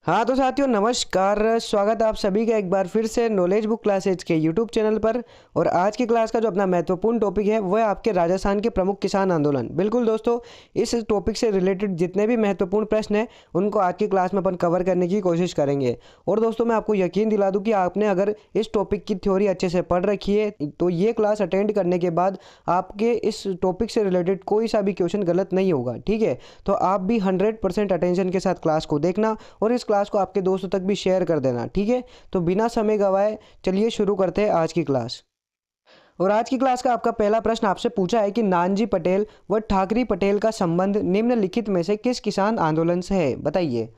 हाँ तो साथियों नमस्कार, स्वागत है आप सभी का एक बार फिर से नॉलेज बुक क्लासेज के यूट्यूब चैनल पर। और आज की क्लास का जो अपना महत्वपूर्ण टॉपिक है वह है आपके राजस्थान के प्रमुख किसान आंदोलन। बिल्कुल दोस्तों, इस टॉपिक से रिलेटेड जितने भी महत्वपूर्ण प्रश्न हैं उनको आज की क्लास में अपन कवर करने की कोशिश करेंगे। और दोस्तों मैं आपको यकीन दिला दूँ कि आपने अगर इस टॉपिक की थ्योरी अच्छे से पढ़ रखी है तो ये क्लास अटेंड करने के बाद आपके इस टॉपिक से रिलेटेड कोई सा भी क्वेश्चन गलत नहीं होगा। ठीक है, तो आप भी 100% अटेंशन के साथ क्लास को देखना और इस क्लास को आपके दोस्तों तक भी शेयर कर देना। ठीक है, तो बिना समय गवाए चलिए शुरू करते हैं आज की क्लास। और आज की क्लास का आपका पहला प्रश्न आपसे पूछा है कि नानजी पटेल व ठाकरी पटेल का संबंध निम्नलिखित में से किस किसान आंदोलन से है? बताइए।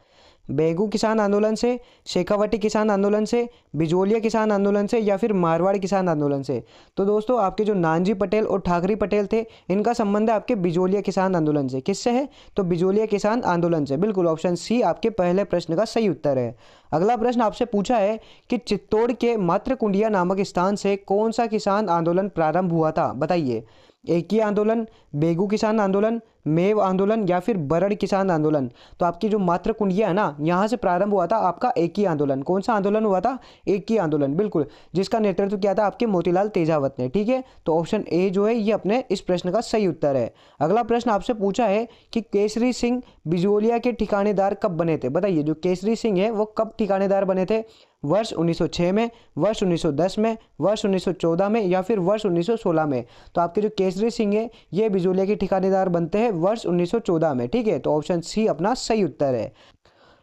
बेगू किसान आंदोलन से, शेखावटी किसान आंदोलन से, बिजोलिया किसान आंदोलन से या फिर मारवाड़ किसान आंदोलन से? तो दोस्तों आपके जो नानजी पटेल और ठाकरी पटेल थे इनका संबंध है आपके बिजोलिया किसान आंदोलन से। किससे है? तो बिजोलिया किसान आंदोलन से। बिल्कुल, ऑप्शन सी आपके पहले प्रश्न का सही उत्तर है। अगला प्रश्न आपसे पूछा है कि चित्तौड़ के मात्रकुंडिया नामक स्थान से कौन सा किसान आंदोलन प्रारंभ हुआ था? बताइए। एकी आंदोलन, बेगू किसान आंदोलन, मेव आंदोलन या फिर बरड़ किसान आंदोलन? तो आपकी जो मात्रकुंडिया है ना, यहाँ से प्रारंभ हुआ था आपका एकी आंदोलन। कौन सा आंदोलन हुआ था? एकी आंदोलन। बिल्कुल, जिसका नेतृत्व किया था आपके मोतीलाल तेजावत ने। ठीक है, तो ऑप्शन ए जो है ये अपने इस प्रश्न का सही उत्तर है। अगला प्रश्न आपसे पूछा है कि केसरी सिंह बिजोलिया के ठिकानेदार कब बने थे? बताइए। जो केसरी सिंह है वो कब ठिकानेदार बने थे? वर्ष 1906 में, वर्ष 1910 में, वर्ष 1914 में या फिर वर्ष 1916 में? तो आपके जो केसरी सिंह है ये बिजोलिया के ठिकानेदार बनते हैं वर्ष 1914 में। ठीक है, तो ऑप्शन सी अपना सही उत्तर है।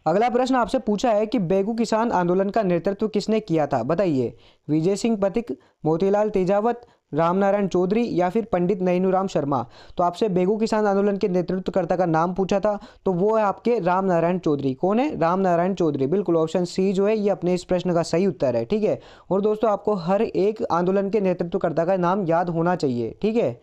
अगला प्रश्न आपसे पूछा है कि बेगू किसान आंदोलन का नेतृत्व किसने किया था? बताइए। विजय सिंह पथिक, मोतीलाल तेजावत, रामनारायण चौधरी या फिर पंडित नैनूराम शर्मा? तो आपसे बेगू किसान आंदोलन के नेतृत्वकर्ता का नाम पूछा था, तो वो है आपके रामनारायण चौधरी। कौन है? रामनारायण चौधरी। बिल्कुल, ऑप्शन सी जो है ये अपने इस प्रश्न का सही उत्तर है। ठीक है, और दोस्तों आपको हर एक आंदोलन के नेतृत्वकर्ता का नाम याद होना चाहिए। ठीक है,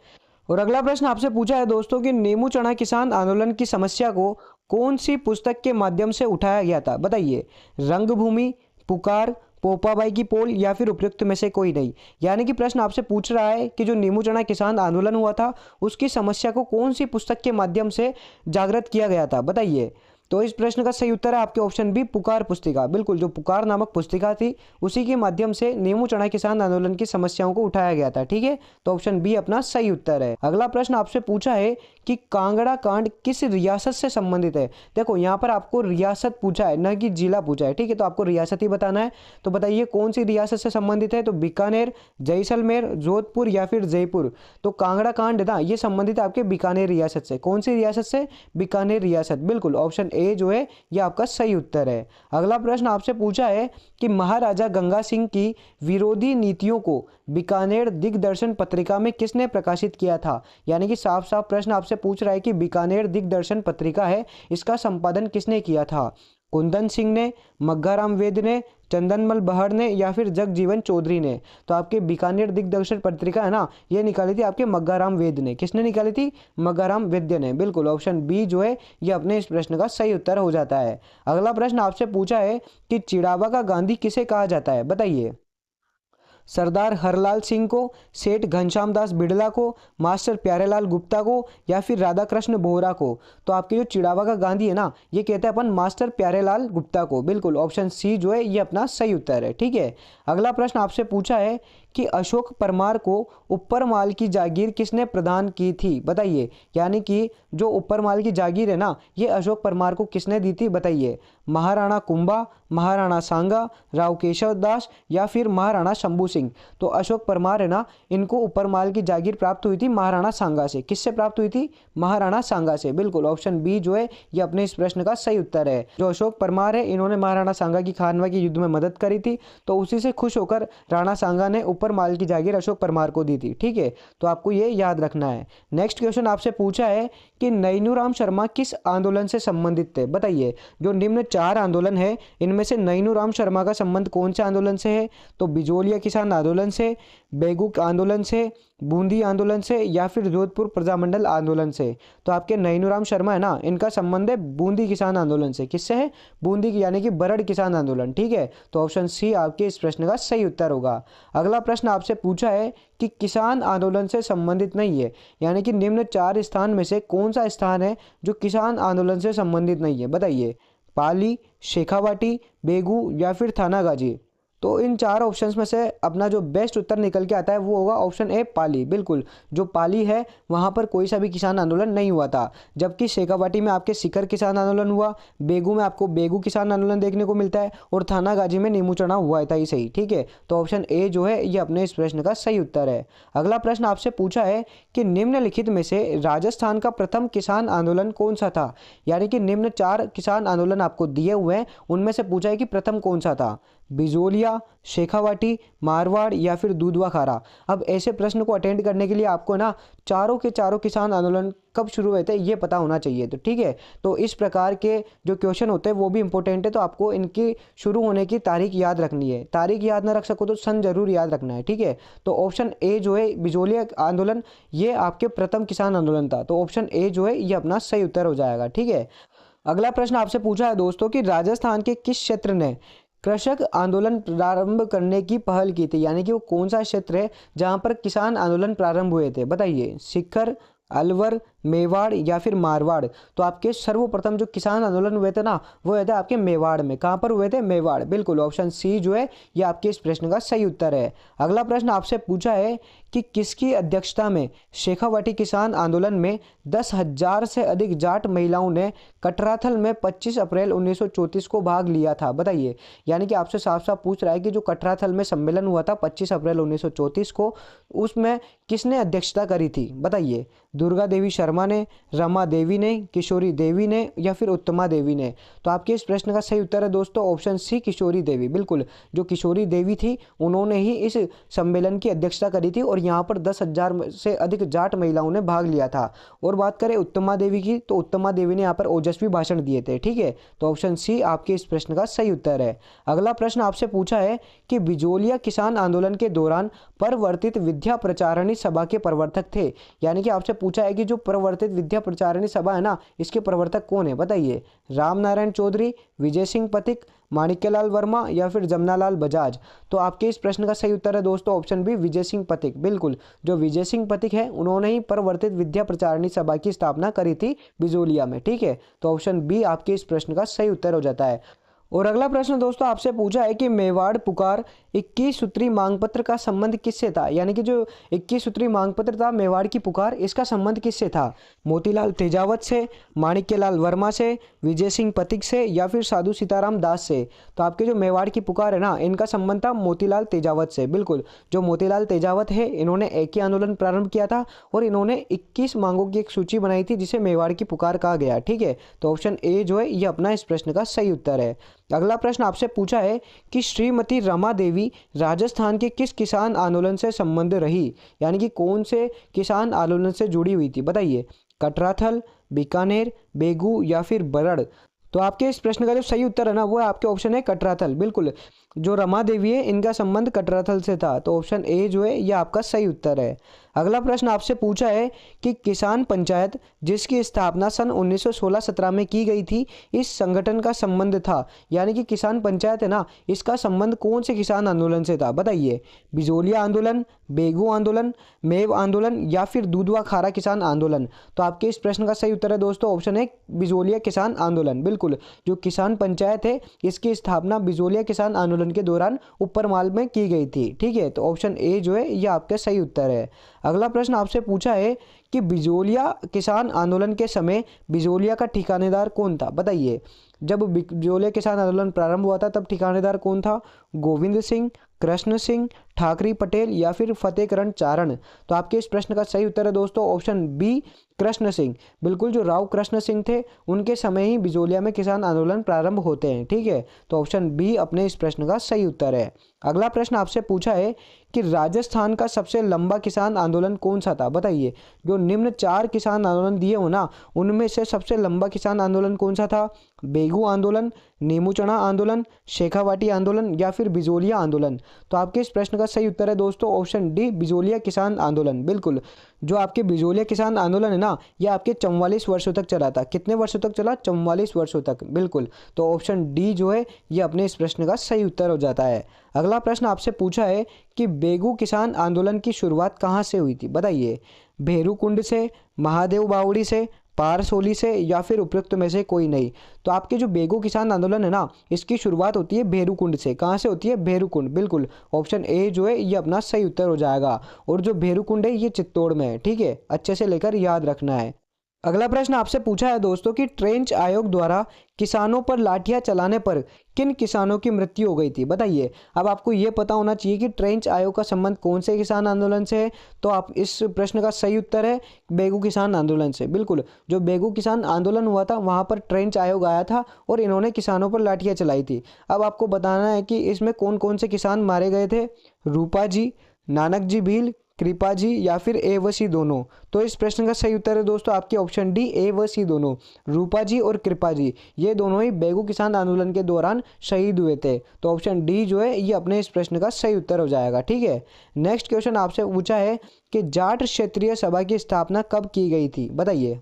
और अगला प्रश्न आपसे पूछा है दोस्तों कि नीमू चना किसान आंदोलन की समस्या को कौन सी पुस्तक के माध्यम से उठाया गया था? बताइए। रंगभूमि, पुकार, पोपाबाई की पोल या फिर उपयुक्त में से कोई नहीं? यानी कि प्रश्न आपसे पूछ रहा है कि जो नीमू चना किसान आंदोलन हुआ था उसकी समस्या को कौन सी पुस्तक के माध्यम से जागृत किया गया था? बताइए। तो इस प्रश्न का सही उत्तर है आपके ऑप्शन बी, पुकार पुस्तिका। बिल्कुल, जो पुकार नामक पुस्तिका थी उसी के माध्यम से नीमू चना किसान आंदोलन की समस्याओं को उठाया गया था। ठीक है, तो ऑप्शन बी अपना सही उत्तर है। अगला प्रश्न आपसे पूछा है कि कांगड़ा कांड किस रियासत से संबंधित है? देखो यहाँ पर आपको रियासत पूछा है न कि जिला पूछा है। ठीक है, तो आपको रियासत ही बताना है। तो बताइए कौन सी रियासत से संबंधित है? तो बीकानेर, जैसलमेर, जोधपुर या फिर जयपुर? तो कांगड़ा कांड ना ये संबंधित है आपके बीकानेर रियासत से। कौन सी रियासत से? बीकानेर रियासत। बिल्कुल, ऑप्शन ए जो है ये आपका सही उत्तर है। अगला प्रश्न आपसे पूछा है कि महाराजा गंगा सिंह की विरोधी नीतियों को बीकानेर दिग्दर्शन पत्रिका में किसने प्रकाशित किया था? यानी कि साफ साफ प्रश्न आपसे पूछ रहा है कि बीकानेर दिग्दर्शन पत्रिका है इसका संपादन किसने किया था? कुंदन सिंह ने, मग्गाराम वेद ने, चंदनमल बहड़ ने या फिर जगजीवन चौधरी ने? तो आपके बीकानेर दिग्दर्शन पत्रिका है ना ये निकाली थी आपके मग्गाराम वेद ने। किसने निकाली थी? मग्गाराम वेद्य ने। बिल्कुल, ऑप्शन बी जो है ये अपने इस प्रश्न का सही उत्तर हो जाता है। अगला प्रश्न आपसे पूछा है कि चिड़ावा का गांधी किसे कहा जाता है? बताइए। सरदार हरलाल सिंह को, सेठ घनश्याम दास बिड़ला को, मास्टर प्यारेलाल गुप्ता को या फिर राधा कृष्ण बोहरा को? तो आपके जो चिड़ावा का गांधी है ना ये कहते हैं अपन मास्टर प्यारेलाल गुप्ता को। बिल्कुल, ऑप्शन सी जो है ये अपना सही उत्तर है। ठीक है, अगला प्रश्न आपसे पूछा है कि अशोक परमार को ऊपर माल की जागीर किसने प्रदान की थी? बताइए। यानी कि जो ऊपर माल की जागीर है ना ये अशोक परमार को किसने दी थी? बताइए। महाराणा कुंभा, महाराणा सांगा, राव केशव दास या फिर महाराणा शंभू सिंह? तो अशोक परमार है ना इनको ऊपर माल की जागीर प्राप्त हुई थी महाराणा सांगा से। किससे प्राप्त हुई थी? महाराणा सांगा से। बिल्कुल, ऑप्शन बी जो है ये अपने इस प्रश्न का सही उत्तर है। जो अशोक परमार है इन्होंने महाराणा सांगा की खानवा के युद्ध में मदद करी थी, तो उसी से खुश होकर राणा सांगा ने ऊपर माल की जागीर अशोक परमार को दी थी। ठीक है, तो आपको ये याद रखना है। नेक्स्ट क्वेश्चन आपसे पूछा है कि नैनूराम शर्मा किस आंदोलन से संबंधित थे? बताइए। जो निम्न 4 आंदोलन है इनमें से नैनूराम शर्मा का संबंध कौन से आंदोलन से है? तो बिजोलिया किसान आंदोलन से, बेगू आंदोलन से, बूंदी आंदोलन से या फिर जोधपुर प्रजामंडल आंदोलन से? तो आपके नैनूराम शर्मा है ना इनका संबंध है बूंदी किसान आंदोलन से। किससे है? बूंदी की यानी कि बरड़ किसान आंदोलन। ठीक है, तो ऑप्शन सी आपके इस प्रश्न का सही उत्तर होगा। अगला प्रश्न आपसे पूछा है कि किसान आंदोलन से संबंधित नहीं है, यानी कि निम्न 4 स्थान में से कौन सा स्थान है जो किसान आंदोलन से संबंधित नहीं है? बताइए। पाली, शेखावाटी, बेगू या फिर थानागाजी। तो इन चार ऑप्शंस में से अपना जो बेस्ट उत्तर निकल के आता है वो होगा ऑप्शन ए पाली। बिल्कुल, जो पाली है वहाँ पर कोई सा भी किसान आंदोलन नहीं हुआ था, जबकि शेखावाटी में आपके सीकर किसान आंदोलन हुआ, बेगू में आपको बेगू किसान आंदोलन देखने को मिलता है, और थानागाजी में नीमू चढ़ाव हुआ था ही सही। ठीक है, तो ऑप्शन ए जो है ये अपने इस प्रश्न का सही उत्तर है। अगला प्रश्न आपसे पूछा है कि निम्नलिखित में से राजस्थान का प्रथम किसान आंदोलन कौन सा था। यानी कि निम्न चार किसान आंदोलन आपको दिए हुए हैं, उनमें से पूछा है कि प्रथम कौन सा था। बिजोलिया, शेखावाटी, मारवाड़ या फिर दूधवा खारा। अब ऐसे प्रश्न को अटेंड करने के लिए आपको ना चारों के चारों किसान आंदोलन कब शुरू हुए थे ये पता होना चाहिए। तो ठीक है, तो इस प्रकार के जो क्वेश्चन होते हैं वो भी इंपॉर्टेंट है, तो आपको इनकी शुरू होने की तारीख याद रखनी है। तारीख याद ना रख सको तो सन जरूर याद रखना है। ठीक है, तो ऑप्शन ए जो है बिजोलिया आंदोलन ये आपके प्रथम किसान आंदोलन था, तो ऑप्शन ए जो है ये अपना सही उत्तर हो जाएगा। ठीक है, अगला प्रश्न आपसे पूछा है दोस्तों कि राजस्थान के किस क्षेत्र ने कृषक आंदोलन प्रारंभ करने की पहल की थी। यानी कि वो कौन सा क्षेत्र है जहां पर किसान आंदोलन प्रारंभ हुए थे, बताइए। सीकर, अलवर, मेवाड़ या फिर मारवाड़। तो आपके सर्वप्रथम जो किसान आंदोलन हुए थे ना वो हुए थे आपके मेवाड़ में। कहाँ पर हुए थे? मेवाड़। बिल्कुल, ऑप्शन सी जो है ये आपके इस प्रश्न का सही उत्तर है। अगला प्रश्न आपसे पूछा है कि किसकी अध्यक्षता में शेखावाटी किसान आंदोलन में 10,000 से अधिक जाट महिलाओं ने कटराथल में 25 अप्रैल 1934 को भाग लिया था, बताइए। यानी कि आपसे साफ साफ पूछ रहा है कि जो कटराथल में सम्मेलन हुआ था 25 अप्रैल 1934 को, उसमें किसने अध्यक्षता करी थी, बताइए। दुर्गा देवी शर्मा ने, रमा देवी ने, किशोरी देवी ने या फिर उत्तमा देवी ने। तो आपके इस प्रश्न का सही उत्तर है दोस्तों ऑप्शन सी, किशोरी देवी। बिल्कुल, जो किशोरी देवी थी उन्होंने ही इस सम्मेलन की अध्यक्षता करी थी और यहाँ पर 10,000 से अधिक जाट महिलाओं ने भाग लिया था। और बात करें उत्तमा देवी की, तो उत्तमा देवी ने यहाँ पर ओजस्वी भाषण दिए थे। ठीक है, तो ऑप्शन सी आपके इस प्रश्न का सही उत्तर है। अगला प्रश्न आपसे पूछा है कि बिजोलिया किसान आंदोलन के दौरान परिवर्तित विद्या प्रचारिणी सभा के प्रवर्तक थे। यानी कि आपसे पूछा है कि जो परिवर्तित विद्या प्रचारिणी सभा है ना इसके प्रवर्तक कौन है, बताइए। राम नारायण चौधरी, विजय सिंह पथिक, माणिक्यलाल वर्मा या फिर जमनालाल बजाज। तो आपके इस प्रश्न का सही उत्तर है दोस्तों ऑप्शन बी, विजय सिंह पथिक। बिल्कुल, जो विजय सिंह पथिक है उन्होंने ही परिवर्तित विद्या प्रचारिणी सभा की स्थापना करी थी बिजोलिया में। ठीक है, तो ऑप्शन बी आपके इस प्रश्न का सही उत्तर हो जाता है। और अगला प्रश्न दोस्तों आपसे पूछा है कि मेवाड़ पुकार 21 सूत्री मांग पत्र का संबंध किससे था। यानी कि जो 21 सूत्री मांग पत्र था मेवाड़ की पुकार, इसका संबंध किससे था? मोतीलाल तेजावत से, माणिक्यलाल वर्मा से, विजय सिंह पथिक से या फिर साधु सीताराम दास से। तो आपके जो मेवाड़ की पुकार है ना इनका संबंध था मोतीलाल तेजावत से। बिल्कुल, जो मोतीलाल तेजावत है इन्होंने एक ही आंदोलन प्रारंभ किया था और इन्होंने 21 मांगों की एक सूची बनाई थी जिसे मेवाड़ की पुकार कहा गया। ठीक है, तो ऑप्शन ए जो है ये अपना इस प्रश्न का सही उत्तर है। अगला प्रश्न आपसे पूछा है कि श्रीमती रमा देवी राजस्थान के किस किसान आंदोलन से संबंध रही। यानी कि कौन से किसान आंदोलन से जुड़ी हुई थी, बताइए। कटराथल, बीकानेर, बेगू या फिर बरड़। तो आपके इस प्रश्न का जो सही उत्तर है ना वो आपके ऑप्शन है कटराथल। बिल्कुल, जो रमा देवी है इनका संबंध कटराथल से था, तो ऑप्शन ए जो है ये आपका सही उत्तर है। अगला प्रश्न आपसे पूछा है कि किसान पंचायत जिसकी स्थापना सन 1916-17 में की गई थी इस संगठन का संबंध था। यानी कि किसान पंचायत है ना इसका संबंध कौन से किसान आंदोलन से था, बताइए। बिजोलिया आंदोलन, बेगू आंदोलन, मेव आंदोलन या फिर दूधवा खारा किसान आंदोलन। तो आपके इस प्रश्न का सही उत्तर है दोस्तों ऑप्शन है बिजोलिया किसान आंदोलन। बिल्कुल, जो किसान पंचायत है इसकी स्थापना बिजोलिया किसान आंदोलन के दौरान ऊपरमाल में की गई थी। ठीक है, तो ऑप्शन ए जो है ये आपका सही उत्तर है। अगला प्रश्न आपसे पूछा है कि बिजोलिया किसान आंदोलन के समय बिजोलिया का ठिकानेदार कौन था, बताइए। जब बिजोलिया किसान आंदोलन प्रारंभ हुआ था तब ठिकानेदार कौन था? गोविंद सिंह, कृष्ण सिंह, ठाकरी पटेल या फिर फतेहकरण चारण। तो आपके इस प्रश्न का सही उत्तर है दोस्तों ऑप्शन बी, कृष्ण सिंह। बिल्कुल, जो राव कृष्ण सिंह थे उनके समय ही बिजोलिया में किसान आंदोलन प्रारंभ होते हैं। ठीक है, तो ऑप्शन बी अपने इस प्रश्न का सही उत्तर है। अगला प्रश्न आपसे पूछा है कि राजस्थान का सबसे लंबा किसान आंदोलन कौन सा था, बताइए। जो निम्न 4 किसान आंदोलन दिए हो ना उनमें से सबसे लंबा किसान आंदोलन कौन सा था? बेगू आंदोलन, नीमू चढ़ा आंदोलन, शेखावाटी आंदोलन या फिर बिजोलिया आंदोलन। तो आपके इस प्रश्न का सही उत्तर है दोस्तों ऑप्शन डी, बिजोलिया किसान आंदोलन। बिल्कुल, जो आपके बिजोलिया किसान आंदोलन है ना ये आपके 44 वर्षों तक चला था। कितने वर्षों तक चला? 44 वर्षों तक। बिल्कुल, तो ऑप्शन डी जो है ये अपने इस प्रश्न का सही उत्तर हो जाता है। अगला प्रश्न आपसे पूछा है कि बेगू किसान आंदोलन की शुरुआत कहाँ से हुई थी, बताइए। भेरूकुंड से, महादेव बावड़ी से, पारसोली से या फिर उपयुक्त में से कोई नहीं। तो आपके जो बेगू किसान आंदोलन है ना, इसकी शुरुआत होती है भेरूकुंड से। कहाँ से होती है? भेरूकुंड। बिल्कुल, ऑप्शन ए जो है ये अपना सही उत्तर हो जाएगा। और जो भेरूकुंड है ये चित्तौड़ में है। ठीक है, अच्छे से लेकर याद रखना है। अगला प्रश्न आपसे पूछा है दोस्तों कि ट्रेंच आयोग द्वारा किसानों पर लाठियां चलाने पर किन किसानों की मृत्यु हो गई थी? बताइए। अब आपको ये पता होना चाहिए कि ट्रेंच आयोग का संबंध कौन से किसान आंदोलन से है। तो आप इस प्रश्न का सही उत्तर है बेगू किसान आंदोलन से। बिल्कुल, जो बेगू किसान आंदोलन हुआ था वहां पर ट्रेंच आयोग आया था और इन्होंने किसानों पर लाठियां चलाई थी। अब आपको बताना है कि इसमें कौन कौन से किसान मारे गए थे। रूपा जी, नानक जी भील, कृपा जी या फिर ए व सी दोनों। तो इस प्रश्न का सही उत्तर है दोस्तों आपके ऑप्शन डी, ए व सी दोनों। रूपा जी और कृपा जी ये दोनों ही बेगू किसान आंदोलन के दौरान शहीद हुए थे। तो ऑप्शन डी जो है ये अपने इस प्रश्न का सही उत्तर हो जाएगा। ठीक है, नेक्स्ट क्वेश्चन आपसे पूछा है कि जाट क्षेत्रीय सभा की स्थापना कब की गई थी? बताइए।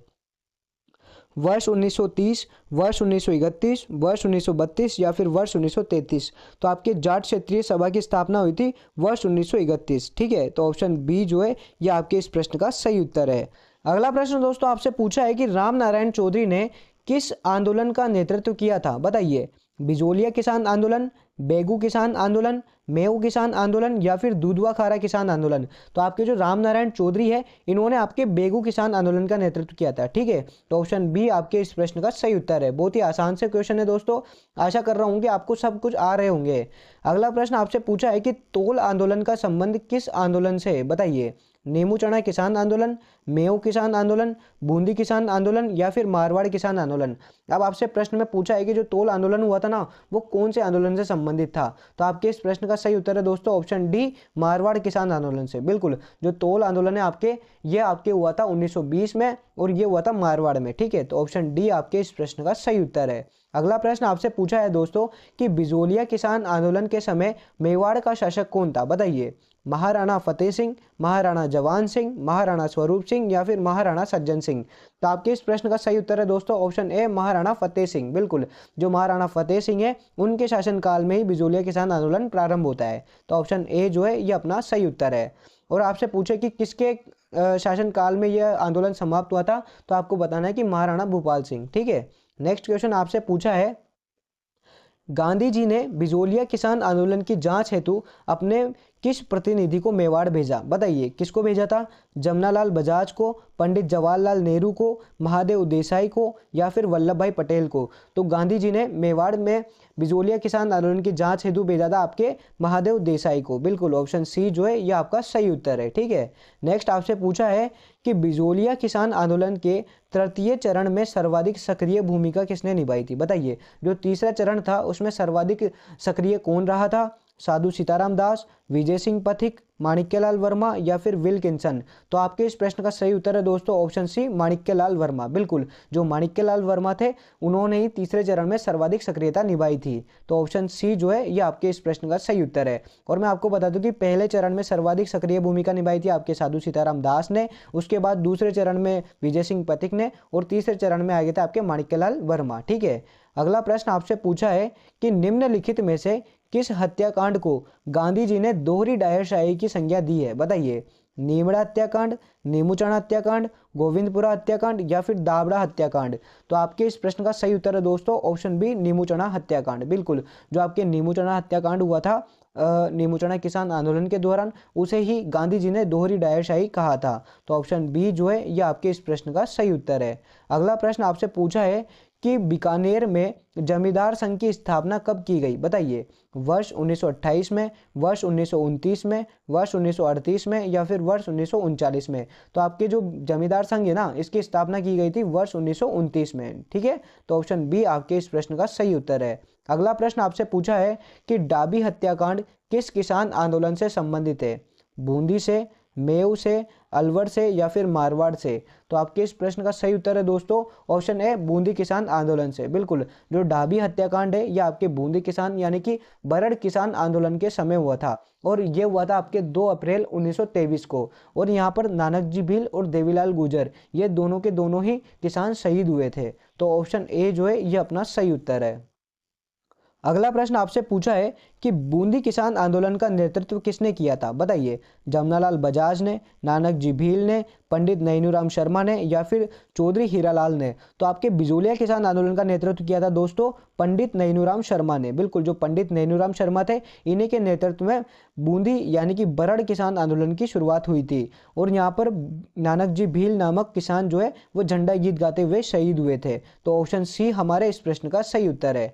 वर्ष 1930, वर्ष 1931, वर्ष 1932 या फिर वर्ष 1933। तो आपके जाट क्षेत्रीय सभा की स्थापना हुई थी वर्ष 1931। ठीक है, तो ऑप्शन बी जो है ये आपके इस प्रश्न का सही उत्तर है। अगला प्रश्न दोस्तों आपसे पूछा है कि राम नारायण चौधरी ने किस आंदोलन का नेतृत्व किया था? बताइए। बिजोलिया किसान आंदोलन, बेगू किसान आंदोलन, मेऊ किसान आंदोलन या फिर दूधवा खारा किसान आंदोलन। तो आपके जो राम नारायण चौधरी है इन्होंने आपके बेगू किसान आंदोलन का नेतृत्व किया था। ठीक है, तो ऑप्शन बी आपके इस प्रश्न का सही उत्तर है। बहुत ही आसान से क्वेश्चन है दोस्तों, आशा कर रहा हूँ कि आपको सब कुछ आ रहे होंगे। अगला प्रश्न आपसे पूछा है कि तोल आंदोलन का संबंध किस आंदोलन से है? बताइए। नीमू चना किसान आंदोलन, मेऊ किसान आंदोलन, बूंदी किसान आंदोलन या फिर मारवाड़ किसान आंदोलन। अब आपसे प्रश्न में पूछा है कि जो तोल आंदोलन हुआ था ना वो कौन से आंदोलन से संबंधित था? तो आपके इस प्रश्न का सही उत्तर है दोस्तों ऑप्शन डी, मारवाड़ किसान आंदोलन से। बिल्कुल, जो तोल आंदोलन है आपके ये आपके हुआ था 1920 में और ये हुआ था मारवाड़ में। ठीक है, तो ऑप्शन डी आपके इस प्रश्न का सही उत्तर है। अगला प्रश्न आपसे पूछा है दोस्तों कि बिजोलिया किसान आंदोलन के समय मेवाड़ का शासक कौन था? बताइए। महाराणा फतेह सिंह, महाराणा जवान सिंह, महाराणा स्वरूप सिंह या फिर महाराणा सज्जन सिंह। तो आपके इस प्रश्न का सही उत्तर है दोस्तों ऑप्शन ए, महाराणा फतेह सिंह। बिल्कुल, जो महाराणा फतेह सिंह है उनके शासनकाल में ही बिजोलिया किसान आंदोलन प्रारंभ होता है। तो ऑप्शन ए जो है ये अपना सही उत्तर है। और आपसे पूछे कि किसके शासनकाल में यह आंदोलन समाप्त हुआ था, तो आपको बताना है कि महाराणा भूपाल सिंह। ठीक है, नेक्स्ट क्वेश्चन आपसे पूछा है गांधी जी ने बिजोलिया किसान आंदोलन की जांच हेतु अपने किस प्रतिनिधि को मेवाड़ भेजा? बताइए। किसको भेजा था? जमनालाल बजाज को, पंडित जवाहरलाल नेहरू को, महादेव देसाई को या फिर वल्लभ भाई पटेल को। तो गांधी जी ने मेवाड़ में बिजोलिया किसान आंदोलन की जांच हेतु भेजा था आपके महादेव देसाई को। बिल्कुल, ऑप्शन सी जो है ये आपका सही उत्तर है। ठीक है, नेक्स्ट आपसे पूछा है कि बिजोलिया किसान आंदोलन के तृतीय चरण में सर्वाधिक सक्रिय भूमिका किसने निभाई थी? बताइए। जो तीसरा चरण था उसमें सर्वाधिक सक्रिय कौन रहा था? साधु सीताराम दास, विजय सिंह पथिक, माणिक्यलाल वर्मा या फिर विल्किंसन। तो आपके इस प्रश्न का सही उत्तर है दोस्तों ऑप्शन सी, माणिक्यलाल वर्मा। बिल्कुल, जो माणिक्यलाल वर्मा थे उन्होंने ही तीसरे चरण में सर्वाधिक सक्रियता निभाई थी। तो ऑप्शन सी जो है ये आपके इस प्रश्न का सही उत्तर है। और मैं आपको बता दूं कि पहले चरण में सर्वाधिक सक्रिय भूमिका निभाई थी आपके साधु सीताराम दास ने, उसके बाद दूसरे चरण में विजय सिंह पथिक ने और तीसरे चरण में आ गए थे आपके माणिक्यलाल वर्मा। ठीक है, अगला प्रश्न आपसे पूछा है कि निम्नलिखित में से किस हत्याकांड को गांधी जी ने दोहरी डायरशाही की संज्ञा दी है? बताइए। नीमड़ा हत्याकांड, नीमूचना हत्याकांड, गोविंदपुरा हत्याकांड या फिर दाबड़ा हत्याकांड। तो आपके इस प्रश्न का सही उत्तर है दोस्तों ऑप्शन बी, नीमूचना हत्याकांड। बिल्कुल, जो आपके नीमूचना हत्याकांड हुआ था नीमूचना किसान आंदोलन के दौरान, उसे ही गांधी जी ने दोहरी डायरशाही कहा था। तो ऑप्शन बी जो है ये आपके इस प्रश्न का सही उत्तर है। अगला प्रश्न आपसे पूछा है कि बीकानेर में जमींदार संघ की स्थापना कब की गई? बताइए। वर्ष 1928 में, वर्ष 1929 में, वर्ष 1938 में या फिर वर्ष 1939 में। तो आपके जो जमींदार संघ है ना इसकी स्थापना की गई थी वर्ष 1929 में। ठीक है, तो ऑप्शन बी आपके इस प्रश्न का सही उत्तर है। अगला प्रश्न आपसे पूछा है कि डाबी हत्याकांड किस किसान आंदोलन से संबंधित है? बूंदी से, मेऊ से, अलवर से या फिर मारवाड़ से। तो आपके इस प्रश्न का सही उत्तर है दोस्तों ऑप्शन ए, बूंदी किसान आंदोलन से। बिल्कुल, जो डाबी हत्याकांड है यह आपके बूंदी किसान यानी कि बरड़ किसान आंदोलन के समय हुआ था और ये हुआ था आपके 2 अप्रैल 1923 को। और यहाँ पर नानक जी भील और देवीलाल गुर्जर ये दोनों के दोनों ही किसान शहीद हुए थे। तो ऑप्शन ए जो है ये अपना सही उत्तर है। अगला प्रश्न आपसे पूछा है कि बूंदी किसान आंदोलन का नेतृत्व किसने किया था, बताइए। जमनालाल बजाज ने, नानक जी भील ने, पंडित नैनूराम शर्मा ने या फिर चौधरी हीरालाल ने। तो आपके बिजोलिया किसान आंदोलन का नेतृत्व किया था दोस्तों पंडित नैनूराम शर्मा ने। बिल्कुल, जो पंडित नैनूराम शर्मा थे, इन्हीं के नेतृत्व में बूंदी यानी कि बरड़ किसान आंदोलन की शुरुआत हुई थी। और यहाँ पर नानक जी भील नामक किसान जो है वो झंडा गीत गाते हुए शहीद हुए थे। तो ऑप्शन सी हमारे इस प्रश्न का सही उत्तर है।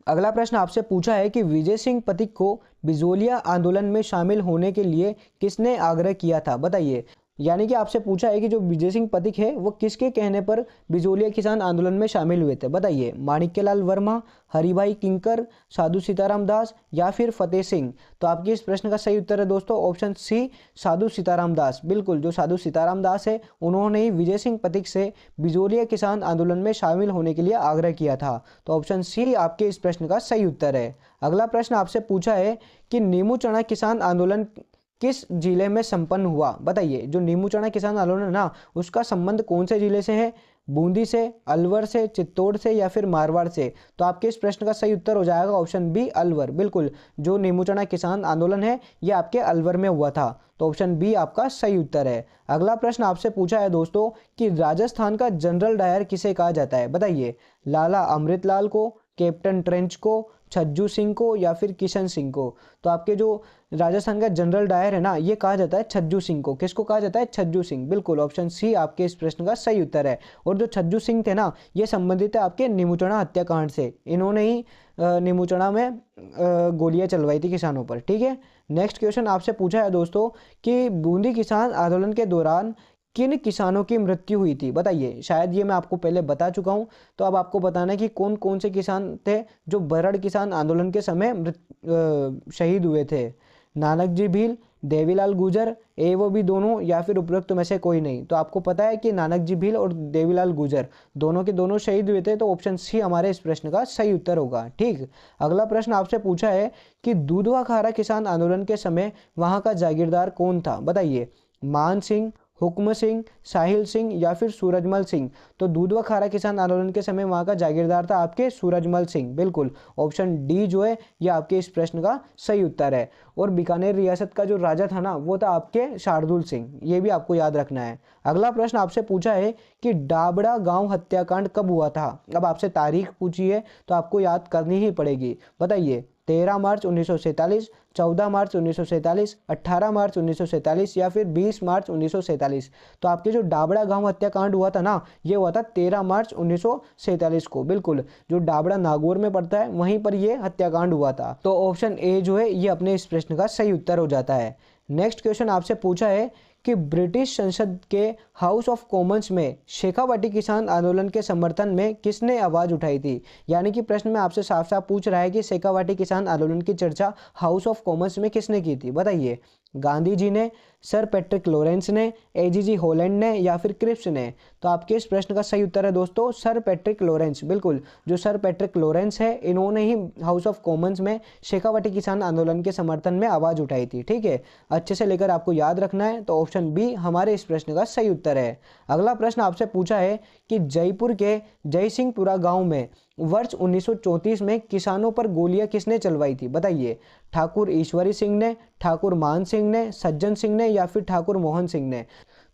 अगला प्रश्न आपसे पूछा है कि विजय सिंह पथिक को बिजोलिया आंदोलन में शामिल होने के लिए किसने आग्रह किया था, बताइए। यानी कि आपसे पूछा है कि जो विजय सिंह पथिक है वो किसके कहने पर बिजोलिया किसान आंदोलन में शामिल हुए थे, बताइए। माणिक्यलाल वर्मा, हरिभाई किंकर, साधु सीताराम दास या फिर फतेह सिंह। तो आपके इस प्रश्न का सही उत्तर है दोस्तों ऑप्शन सी, साधु सीताराम दास। बिल्कुल, जो साधु सीताराम दास है उन्होंने ही विजय सिंह पथिक से बिजोलिया किसान आंदोलन में शामिल होने के लिए आग्रह किया था। तो ऑप्शन सी आपके इस प्रश्न का सही उत्तर है। अगला प्रश्न आपसे पूछा है कि नीमू चना किसान आंदोलन किस जिले में संपन्न हुआ, बताइए। जो नीमू चना किसान आंदोलन है ना, उसका संबंध कौन से जिले से है? बूंदी से, अलवर से, चित्तौड़ से या फिर मारवाड़ से। तो आपके इस प्रश्न का सही उत्तर हो जाएगा ऑप्शन बी, अलवर। बिल्कुल, जो नीमू चना किसान आंदोलन है ये आपके अलवर में हुआ था। तो ऑप्शन बी आपका सही उत्तर है। अगला प्रश्न आपसे पूछा है दोस्तों कि राजस्थान का जनरल डायर किसे कहा जाता है, बताइए। लाला अमृतलाल को, कैप्टन ट्रेंच को, छज्जू सिंह को या फिर किशन सिंह को। तो आपके जो राजस्थान का जनरल डायर है ना, ये कहा जाता है छज्जू सिंह को। किसको कहा जाता है? छज्जू सिंह। बिल्कुल, ऑप्शन सी आपके इस प्रश्न का सही उत्तर है। और जो छज्जू सिंह थे ना, ये संबंधित है आपके नीमूचना हत्याकांड से। इन्होंने ही नीमूचना में गोलियां चलवाई थी किसानों पर, ठीक है। नेक्स्ट क्वेश्चन आपसे पूछा है दोस्तों कि बूंदी किसान आंदोलन के दौरान किन किसानों की मृत्यु हुई थी, बताइए। शायद ये मैं आपको पहले बता चुका हूँ, तो अब आपको बताना है कि कौन कौन से किसान थे जो बरड़ किसान आंदोलन के समय शहीद हुए थे। नानक जी भील, देवीलाल गुजर, वो भी दोनों या फिर उपरोक्त में से कोई नहीं। तो आपको पता है कि नानक जी भील और देवीलाल गुजर दोनों के दोनों शहीद हुए थे। तो ऑप्शन सी हमारे इस प्रश्न का सही उत्तर होगा, ठीक। अगला प्रश्न आपसे पूछा है कि दूधवा खारा किसान आंदोलन के समय वहां का जागीरदार कौन था, बताइए। मान सिंह, हुक्म सिंह, साहिल सिंह या फिर सूरजमल सिंह। तो दूधवा खारा किसान आंदोलन के समय वहां का जागीरदार था आपके सूरजमल सिंह। बिल्कुल, ऑप्शन डी जो है ये आपके इस प्रश्न का सही उत्तर है। और बीकानेर रियासत का जो राजा था ना, वो था आपके शार्दुल सिंह। ये भी आपको याद रखना है। अगला प्रश्न आपसे पूछा है कि डाबड़ा गांव हत्याकांड कब हुआ था। अब आपसे तारीख पूछी है तो आपको याद करनी ही पड़ेगी, बताइए। 13 मार्च 1947, 14 मार्च 1947, 18 मार्च 1947 या फिर 20 मार्च 1947। तो आपके जो डाबड़ा गांव हत्याकांड हुआ था ना, ये हुआ था 13 मार्च 1947 को। बिल्कुल, जो डाबड़ा नागौर में पड़ता है वहीं पर ये हत्याकांड हुआ था। तो ऑप्शन ए जो है ये अपने इस प्रश्न का सही उत्तर हो जाता है। नेक्स्ट क्वेश्चन आपसे पूछा है कि ब्रिटिश संसद के हाउस ऑफ कॉमन्स में शेखावाटी किसान आंदोलन के समर्थन में किसने आवाज उठाई थी। यानी कि प्रश्न में आपसे साफ साफ पूछ रहा है कि शेखावाटी किसान आंदोलन की चर्चा हाउस ऑफ कॉमन्स में किसने की थी, बताइए। गांधी जी ने, सर पैट्रिक लॉरेंस ने, एजीजी हॉलैंड ने या फिर क्रिप्स ने। तो आपके इस प्रश्न का सही उत्तर है दोस्तों सर पैट्रिक लॉरेंस। बिल्कुल, जो सर पैट्रिक लॉरेंस है इन्होंने ही हाउस ऑफ कॉमन्स में शेखावाटी किसान आंदोलन के समर्थन में आवाज उठाई थी, ठीक है। अच्छे से लेकर आपको याद रखना है। तो ऑप्शन बी हमारे इस प्रश्न का सही उत्तर है। अगला प्रश्न आपसे पूछा है कि जयपुर के जयसिंहपुरा गांव में वर्ष 1934 में किसानों पर गोलियां किसने चलवाई थी, बताइए। ठाकुर ईश्वरी सिंह ने, ठाकुर मान सिंह ने, सज्जन सिंह ने या फिर ठाकुर मोहन सिंह ने।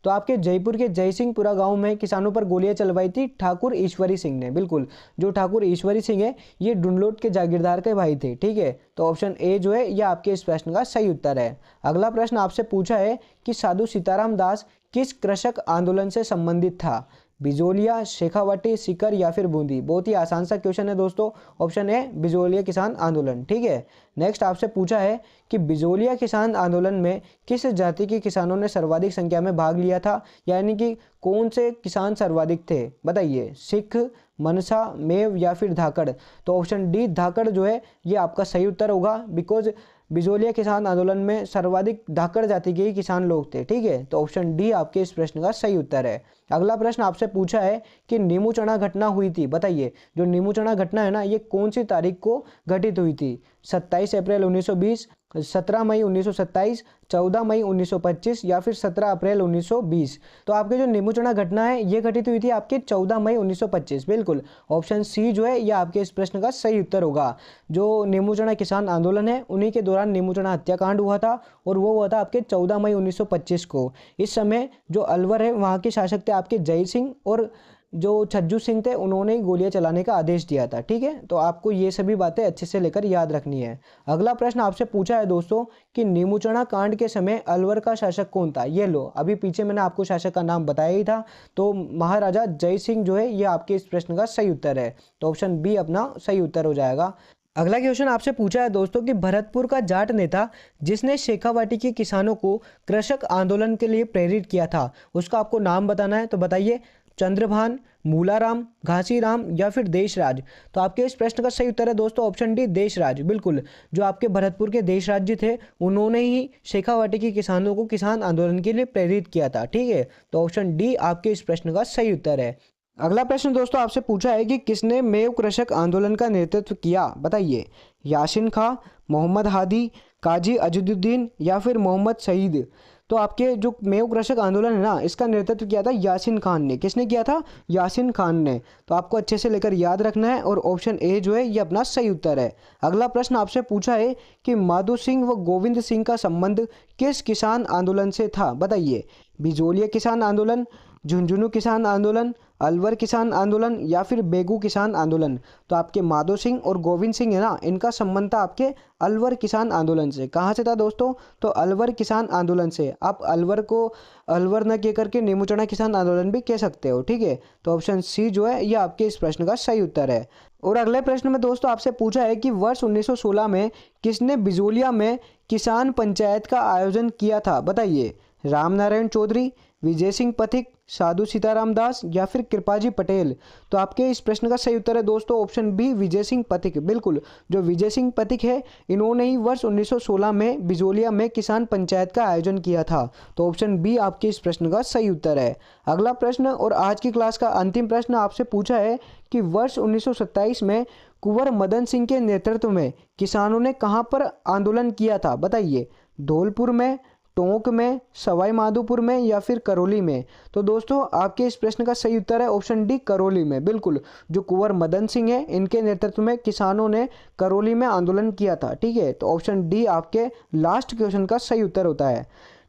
तो आपके जयपुर के जयसिंहपुरा गांव में किसानों पर गोलियां चलवाई थी ठाकुर ईश्वरी सिंह ने। बिल्कुल, जो ठाकुर ईश्वरी सिंह है ये डुनलोट के जागीरदार के भाई थे, ठीक है। तो ऑप्शन ए जो है ये आपके इस प्रश्न का सही उत्तर है। अगला प्रश्न आपसे पूछा है कि साधु सीताराम दास किस कृषक आंदोलन से संबंधित था। बिजोलिया, शेखावाटी, सीकर या फिर बूंदी। बहुत ही आसान सा क्वेश्चन है दोस्तों। ऑप्शन ए बिजोलिया किसान आंदोलन, ठीक है। नेक्स्ट आपसे पूछा है कि बिजोलिया किसान आंदोलन में किस जाति के किसानों ने सर्वाधिक संख्या में भाग लिया था। यानी कि कौन से किसान सर्वाधिक थे, बताइए। सिख, मनसा, मेव या फिर धाकड़। तो ऑप्शन डी धाकड़ जो है ये आपका सही उत्तर होगा, बिकॉज बिजोलिया किसान आंदोलन में सर्वाधिक धाकड़ जाति के ही किसान लोग थे, ठीक है। तो ऑप्शन डी आपके इस प्रश्न का सही उत्तर है। अगला प्रश्न आपसे पूछा है कि नीमू चढ़ा घटना हुई थी, बताइए। जो नीमू चढ़ा घटना है ना, ये कौन सी तारीख को घटित हुई थी। 27 अप्रैल 1920, 17 मई 1927, 14 मई 1925 या फिर 17 अप्रैल 1920। तो आपके जो निमुचना घटना है ये घटित हुई थी आपके 14 मई 1925। बिल्कुल ऑप्शन सी जो है ये आपके इस प्रश्न का सही उत्तर होगा। जो निमुचना किसान आंदोलन है उन्हीं के दौरान निमुचना हत्याकांड हुआ था और वो हुआ था आपके 14 मई 1925 को। इस समय जो अलवर है वहाँ के शासक थे आपके जय सिंह, और जो छज्जू सिंह थे उन्होंने ही गोलियां चलाने का आदेश दिया था। ठीक है, तो आपको ये सभी बातें अच्छे से लेकर याद रखनी है। अगला प्रश्न आपसे पूछा है दोस्तों कि निमुचना कांड के समय अलवर का शासक कौन था। ये लो, अभी पीछे मैंने आपको शासक का नाम बताया ही था, तो महाराजा जय सिंह जो है ये आपके इस प्रश्न का सही उत्तर है। तो ऑप्शन बी अपना सही उत्तर हो जाएगा। अगला क्वेश्चन आपसे पूछा है दोस्तों कि भरतपुर का जाट नेता जिसने शेखावाटी के किसानों को कृषक आंदोलन के लिए प्रेरित किया था, उसका आपको नाम बताना है। तो बताइए, चंद्रभान, मूलाराम, घासीराम या फिर देशराज। तो आपके इस प्रश्न का सही उत्तर है दोस्तों ऑप्शन डी, देशराज। बिल्कुल, जो आपके भरतपुर के देशराज जी थे उन्होंने ही शेखावाटी के किसानों को किसान आंदोलन के लिए प्रेरित किया था। ठीक है, तो ऑप्शन डी आपके इस प्रश्न का सही उत्तर है। अगला प्रश्न दोस्तों आपसे पूछा है कि किसने मेव कृषक आंदोलन का नेतृत्व किया। बताइए, यासिन खां, मोहम्मद हादी, काजी अजुद्दीन या फिर मोहम्मद शहीद। तो आपके जो मेव कृषक आंदोलन है ना इसका नेतृत्व किया था यासिन खान ने। किसने किया था? यासिन खान ने। तो आपको अच्छे से लेकर याद रखना है और ऑप्शन ए जो है ये अपना सही उत्तर है। अगला प्रश्न आपसे पूछा है कि माधो सिंह व गोविंद सिंह का संबंध किस किसान आंदोलन से था। बताइए, बिजोलिया किसान आंदोलन, झुंझुनू किसान आंदोलन, अलवर किसान आंदोलन या फिर बेगू किसान आंदोलन। तो आपके माधो सिंह और गोविंद सिंह है ना इनका संबंध था आपके अलवर किसान आंदोलन से। कहाँ से था दोस्तों? तो अलवर किसान आंदोलन से। आप अलवर को अलवर न कह करके निमुचना किसान आंदोलन भी कह सकते हो। ठीक है, तो ऑप्शन सी जो है ये आपके इस प्रश्न का सही उत्तर है। और अगले प्रश्न में दोस्तों आपसे पूछा है कि वर्ष 1916 में किसने बिजोलिया में किसान पंचायत का आयोजन किया था। बताइए, राम नारायण चौधरी, विजय सिंह पथिक, साधु सीताराम दास या फिर कृपाजी पटेल। तो आपके इस प्रश्न का सही उत्तर है दोस्तों ऑप्शन बी, विजय सिंह पथिक। बिल्कुल, जो विजय सिंह पथिक है इन्होंने ही वर्ष 1916 में बिजोलिया में किसान पंचायत का आयोजन किया था। तो ऑप्शन बी आपके इस प्रश्न का सही उत्तर है। अगला प्रश्न और आज की क्लास का अंतिम प्रश्न आपसे पूछा है कि वर्ष 1927 में कुंवर मदन सिंह के नेतृत्व में किसानों ने कहाँ पर आंदोलन किया था। बताइए, धौलपुर में, टोंक में, सवाई माधोपुर में या फिर करौली में। तो दोस्तों आपके इस प्रश्न का सही उत्तर है ऑप्शन डी, करौली में। बिल्कुल, जो कुंवर मदन सिंह है इनके नेतृत्व में किसानों ने करौली में आंदोलन किया था। ठीक है, तो ऑप्शन डी आपके लास्ट क्वेश्चन का सही उत्तर होता है।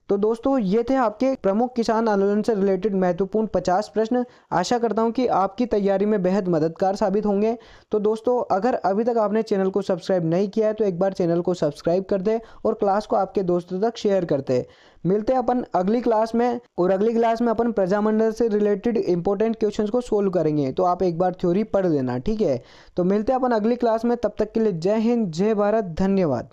तो दोस्तों ये थे आपके प्रमुख किसान आंदोलन से रिलेटेड महत्वपूर्ण 50 प्रश्न। आशा करता हूँ कि आपकी तैयारी में बेहद मददगार साबित होंगे। तो दोस्तों अगर अभी तक आपने चैनल को सब्सक्राइब नहीं किया है तो एक बार चैनल को सब्सक्राइब कर दे और क्लास को आपके दोस्तों तक शेयर करते। मिलते हैं अपन अगली क्लास में, और अगली क्लास में अपन प्रजामंडल से रिलेटेड इंपॉर्टेंट क्वेश्चंस को सोल्व करेंगे। तो आप एक बार थ्योरी पढ़ लेना। ठीक है, तो मिलते हैं अपन अगली क्लास में, तब तक के लिए जय हिंद, जय भारत, धन्यवाद।